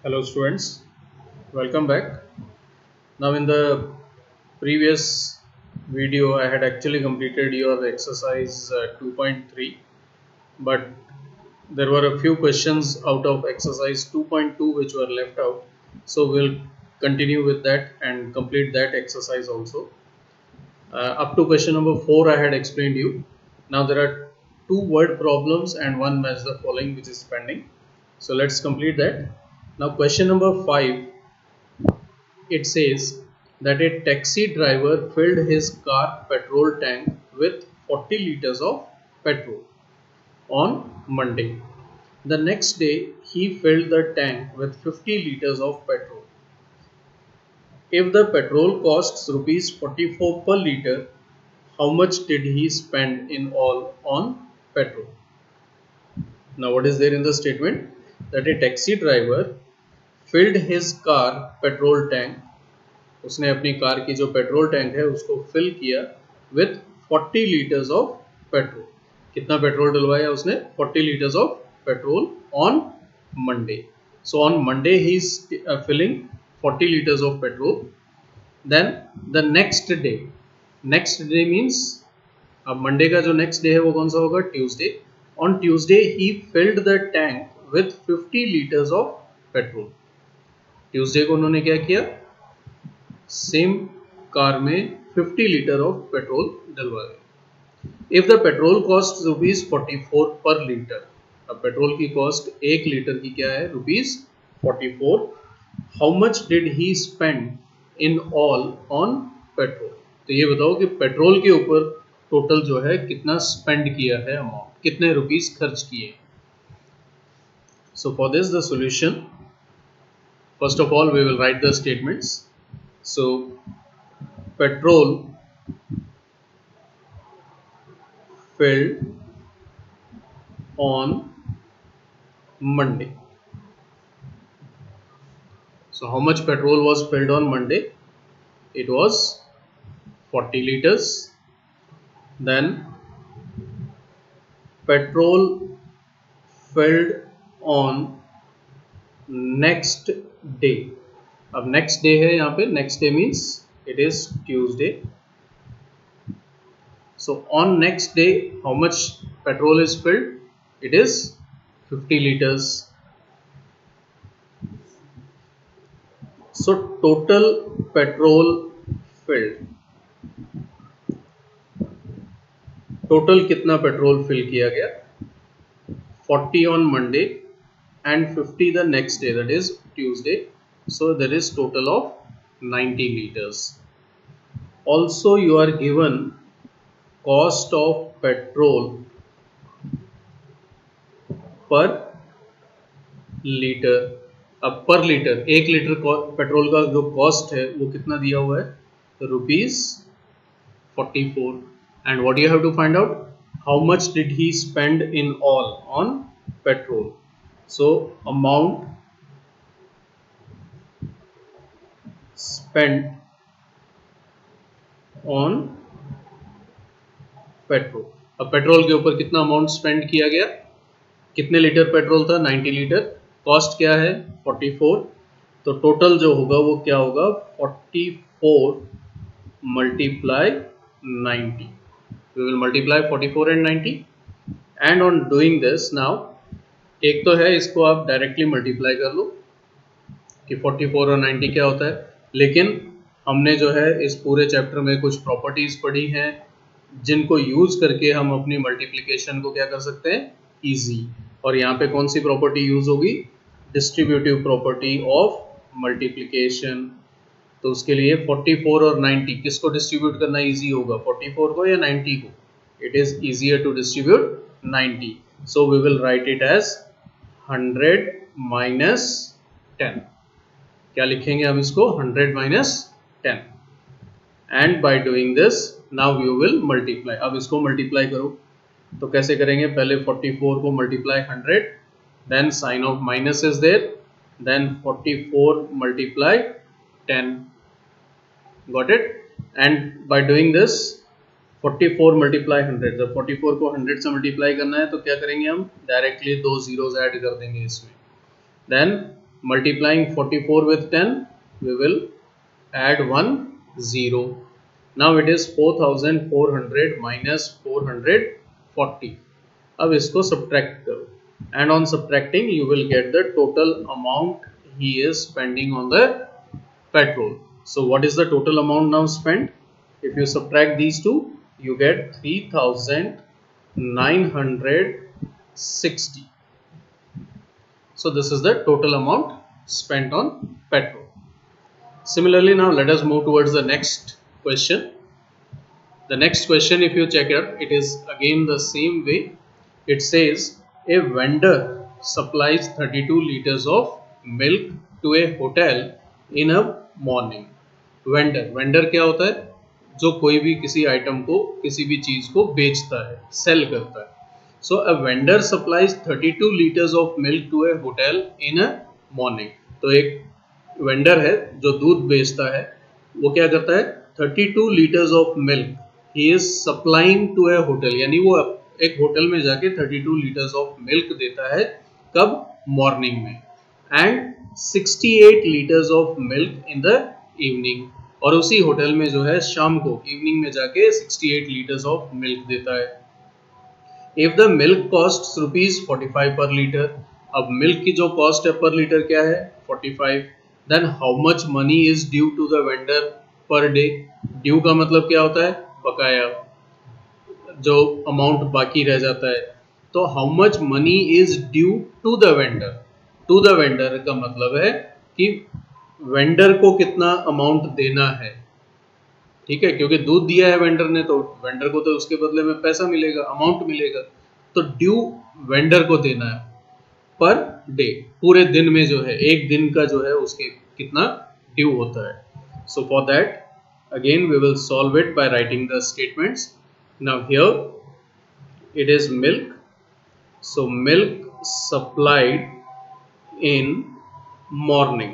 Hello students, welcome back. Now in the previous video I had actually completed your exercise 2.3, but there were a few questions out of exercise 2.2 which were left out. So we'll continue with that and complete that exercise also. Up to question number 4 I had explained you. Now there are two word problems and one match the following which is pending. So let's complete that. Now question number 5, it says that a taxi driver filled his car petrol tank with 40 liters of petrol on Monday. The next day, he filled the tank with 50 liters of petrol. If the petrol costs rupees 44 per liter, how much did he spend in all on petrol? Now, what is there in the statement? That a taxi driver filled his car petrol tank, उसने अपनी car की जो petrol tank है उसको fill किया with 40 litres of petrol. कितना petrol डलवाया उसने? 40 litres of petrol on Monday. So on Monday he is filling 40 litres of petrol. Then the next day means अब मंडे का जो नेक्स्ट डे है वो कौन सा होगा? Tuesday. On Tuesday he filled the tank with 50 litres of petrol. Tuesday को उन्होंने क्या किया? सेम कार में 50 लीटर ऑफ पेट्रोल डलवाए. If the petrol cost rupees 44 पर लीटर, अब पेट्रोल की कॉस्ट 1 लीटर की क्या है? Rupees 44. How much did he spend in all on petrol? तो ये बताओ कि पेट्रोल के ऊपर टोटल जो है कितना स्पेंड किया है, अमाउंट कितने रुपीज खर्च किए. So for this the solution, first of all we will write the statements. So petrol filled on Monday. So how much petrol was filled on Monday? It was 40 liters. Then petrol filled on next day. अब next day है यहाँ पे, next day means it is Tuesday. So on next day how much petrol is filled? It is 50 liters. So total petrol filled, total कितना petrol fill किया गया? 40 on Monday and 50 the next day, that is Tuesday. So there is total of 90 liters. Also you are given cost of petrol per litre. अब पर litre, 1 litre petrol का जो cost है वो कितना दिया हुआ है? Rupees 44. And what you have to find out? How much did he spend in all on petrol? So amount spent on petrol. अब पेट्रोल के ऊपर कितना अमाउंट स्पेंड किया गया? कितने लीटर पेट्रोल था? 90 लीटर. कॉस्ट क्या है? 44. तो टोटल जो होगा वो क्या होगा? 44 multiply 90. We will multiply 44 and 90. And on doing this now, एक तो है इसको आप डायरेक्टली मल्टीप्लाई कर लो कि 44 और 90 क्या होता है, लेकिन हमने जो है इस पूरे चैप्टर में कुछ प्रॉपर्टीज पढ़ी हैं जिनको यूज करके हम अपनी मल्टीप्लिकेशन को क्या कर सकते हैं? इजी. और यहाँ पे कौन सी प्रॉपर्टी यूज होगी? Distributive property of multiplication. तो उसके लिए 44 और 90 किसको डिस्ट्रीब्यूट करना इजी होगा? 44 को या 90 को? It is easier to distribute 90. So we will write it as 100 minus 10. क्या लिखेंगे हम इसको? 100 minus 10. And by doing this now you will multiply. अब इसको मल्टीप्लाई करो. तो कैसे करेंगे? पहले 44 को multiply 100, then sign of minus is there, then 44 multiply 10. Got it? And by doing this 44 multiply 100, जब 44 को 100 से मल्टीप्लाई करना है तो क्या करेंगे हम? डायरेक्टली दो जीरोस ऐड कर देंगे इसमें. Then multiplying 44 with 10, we will add 1 0. Now it is 4400 minus 440. अब इसको subtract करो, and on subtracting you will get the total amount he is spending on the petrol. So what is the total amount now spent? If you subtract these two, you get 3960. So this is the total amount spent on petrol. Similarly, now let us move towards the next question. The next question, if you check it is again the same way. It says a vendor supplies 32 liters of milk to a hotel in a morning. Vendor क्या होता है? जो कोई भी किसी item को, किसी भी चीज को बेचता है, सेल करता है. So a vendor supplies 32 litres of milk to a hotel in a morning. तो एक वेंडर है जो दूध बेचता है, वो क्या करता है? 32 litres of milk he is supplying to a hotel, यानी वो एक होटल में जाके 32 लीटर्स ऑफ मिल्क देता है. कब? मॉर्निंग में. And 68 litres of milk in the evening, और उसी होटल में जो है शाम को इवनिंग में जाके 68 लीटर्स ऑफ मिल्क देता है. इफ द मिल्क कॉस्ट ₹45 पर लीटर, अब मिल्क की जो कॉस्ट है पर लीटर क्या है? 45. Then how much money is due to the vendor per day. Due का मतलब क्या होता है? बकाया, जो अमाउंट बाकी रह जाता है. तो how much money is due to the vendor. To the vendor का मतलब है कि वेंडर को कितना अमाउंट देना है. ठीक है, क्योंकि दूध दिया है वेंडर ने, तो वेंडर को तो उसके बदले में पैसा मिलेगा, अमाउंट मिलेगा. तो ड्यू वेंडर को देना है पर डे, पूरे दिन में जो है, एक दिन का जो है उसके कितना ड्यू होता है. So for that again we will solve it by writing the statements. Now here it is milk, so milk supplied in morning.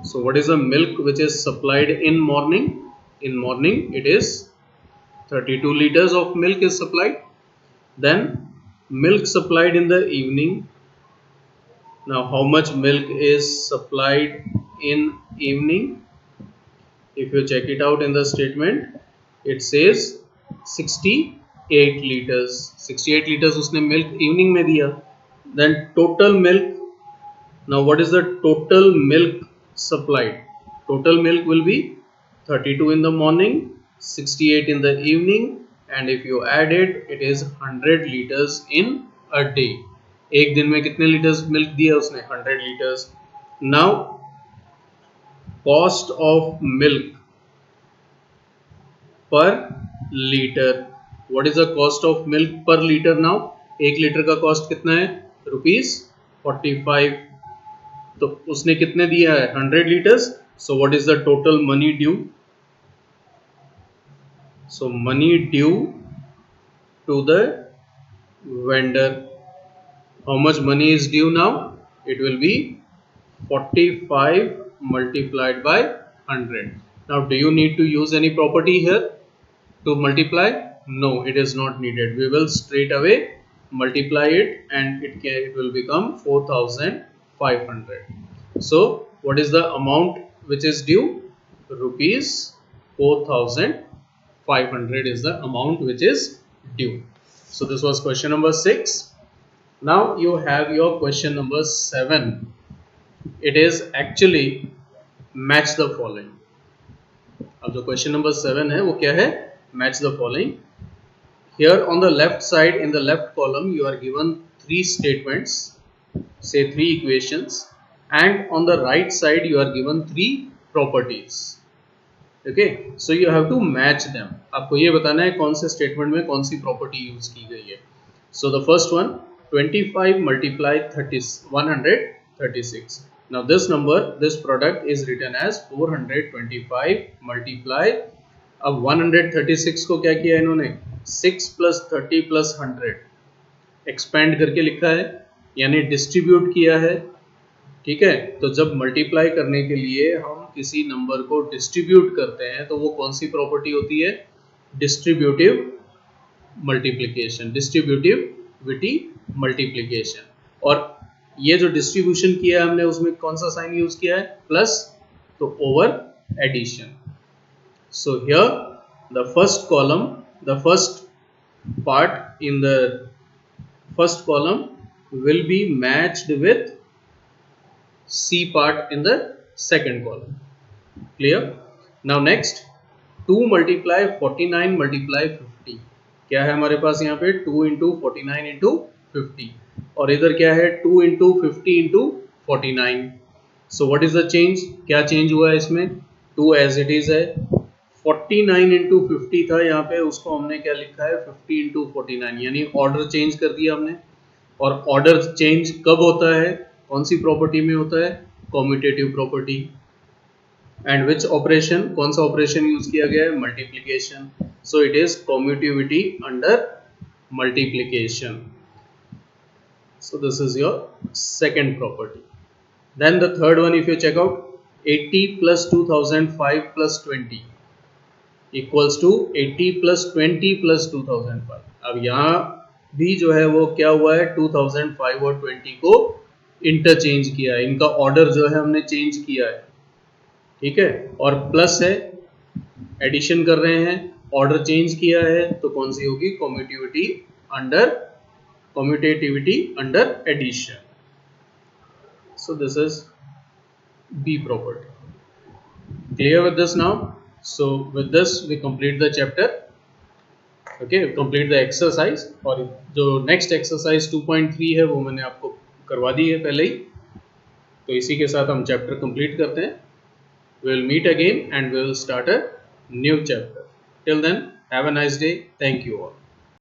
So what is the milk which is supplied in morning? In morning it is 32 liters of milk is supplied. Then milk supplied in the evening. Now how much milk is supplied in evening? If you check it out in the statement, it says 68 liters. 68 liters उसने milk evening में दिया. Then total milk. Now what is the total milk supplied? Total milk will be 32 in the morning, 68 in the evening, and if you add it, it is 100 liters in a day. एक दिन में कितने liters milk दिया उसने? 100 liters. Now cost of milk per liter. What is the cost of milk per liter now? 1 litre का cost कितना है? ₹45. तो उसने कितने दिया है? 100 litres. So what is the total money due? So money due to the vendor. How much money is due now? It will be 45 multiplied by 100. Now do you need to use any property here to multiply? No, it is not needed. We will straight away multiply it and it will become 4500. So what is the amount which is due? Rupees 4500 is the amount which is due. So this was question number 6. Now you have your question number 7. It is actually match the following. अब जो question number 7 है वो क्या है? Match the following. Here on the left side in the left column you are given 3 statements, say 3 equations, and on the right side you are given 3 properties. Okay, so you have to match them. आपको ये बताना है कौन से statement में कौन सी property use की गई है. So the first one, 25 multiply 136. Now this number, this product is written as 425 multiply. अब 136 को क्या किया इन्होंने? 6 plus 30 plus 100 एक्सपेंड करके लिखा है, यानी डिस्ट्रीब्यूट किया है. ठीक है, तो जब मल्टीप्लाई करने के लिए हम किसी नंबर को डिस्ट्रीब्यूट करते हैं तो वो कौन सी प्रॉपर्टी होती है? Distributive multiplication, distributivity multiplication. और ये जो डिस्ट्रीब्यूशन किया है हमने उसमें कौन सा साइन यूज किया है, प्लस, तो over addition. So here the first column, the first part in the first column will be matched with C part in the second column. Clear? Now next, 2 multiply 49 multiply 50. क्या है हमारे पास यहाँ पे 2 into 49 into 50 और इधर क्या है 2 into 50 into 49. So what is the change? क्या change हुआ है इसमें? 2 as it is है. 49 into 50 था यहाँ पे, उसको हमने क्या लिखा है 50 into 49, यानी ऑर्डर चेंज कर दिया हमने. और ऑर्डर चेंज कब होता है, कौन सी प्रॉपर्टी में होता है, commutative property. And which operation, कौन सा ऑपरेशन यूज किया गया है, multiplication. So it is commutativity under multiplication. So this is your second property. Then the third one, if you check out 80 plus 2005 plus 20 equals to 80 plus 20 plus 2005. अब यहाँ भी जो है वो क्या हुआ है, 2005 और 20 को इंटरचेंज किया है, इनका ऑर्डर जो है हमने चेंज किया है. ठीक है, और प्लस है, एडिशन कर रहे हैं, ऑर्डर चेंज किया है, तो कौन सी होगी, commutativity under addition. So this is B property. Clear with this now? So with this we complete the chapter. Okay, complete the exercise. और जो next exercise 2.3 है वो मैंने आपको करवा दी है पहले ही, तो इसी के साथ हम chapter complete करते हैं. We will meet again and we will start a new chapter. Till then, have a nice day. Thank you all.